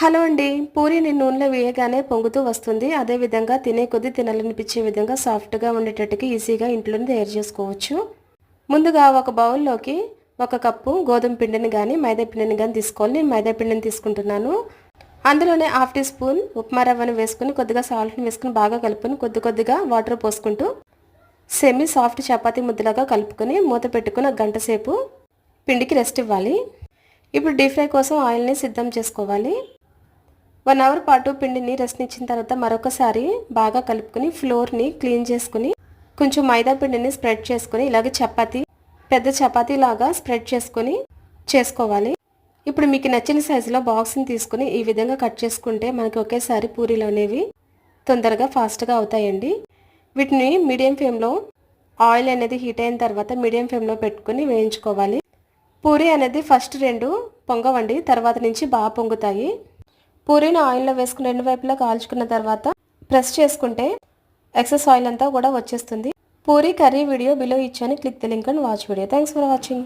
Hello అండి. పూరీని నూనెలో వేయగానే పొంగుతూ వస్తుంది. అదేవిధంగా తినే కొద్దీ తినాలనిపించే విధంగా సాఫ్ట్గా ఉండేటట్టుగా ఈజీగా ఇంట్లోనే తయారు చేసుకోవచ్చు. ముందుగా ఒక బౌల్లోకి 1 కప్పు గోధుమ పిండిని కానీ మైదా పిండిని కానీ తీసుకోవాలి. నేను మైదా పిండిని తీసుకుంటున్నాను. అందులోనే 1/2 టీ స్పూన్ ఉప్మా రవ్వను వేసుకుని కొద్దిగా సాల్ట్ని వేసుకుని బాగా కలుపుకొని కొద్దిగా వాటర్ పోసుకుంటూ సెమీ సాఫ్ట్ చపాతీ ముద్దలాగా కలుపుకొని మూత పెట్టుకుని 1 గంట సేపు పిండికి రెస్ట్ ఇవ్వాలి. ఇప్పుడు డీప్ ఫ్రై కోసం ఆయిల్ని సిద్ధం చేసుకోవాలి. 1 అవర్ పాటు పిండిని రెస్ట్ ఇచ్చిన తర్వాత మరొకసారి బాగా కలుపుకొని ఫ్లోర్ని క్లీన్ చేసుకుని కొంచెం మైదా పిండిని స్ప్రెడ్ చేసుకుని ఇలాగే పెద్ద చపాతీ లాగా స్ప్రెడ్ చేసుకొని చేసుకోవాలి. ఇప్పుడు మీకు నచ్చిన సైజులో బాక్స్ని తీసుకుని ఈ విధంగా కట్ చేసుకుంటే మనకి ఒకేసారి పూరీలు అనేవి తొందరగా ఫాస్ట్గా అవుతాయండి. వీటిని మీడియం ఫ్లేమ్లో ఆయిల్ అనేది హీట్ అయిన తర్వాత మీడియం ఫ్లేమ్లో పెట్టుకుని వేయించుకోవాలి. పూరీ అనేది ఫస్ట్ 2 పొంగవండి, తర్వాత నుంచి బాగా పొంగుతాయి. పూరీని ఆయిల్లో వేసుకుని 2 వైపులా కాల్చుకున్న తర్వాత ప్రెస్ చేసుకుంటే ఎక్సెస్ ఆయిల్ అంతా కూడా వచ్చేస్తుంది. పూరీ కర్రీ వీడియో బిలో ఇచ్చాను. Click the link and watch video. Thanks for watching.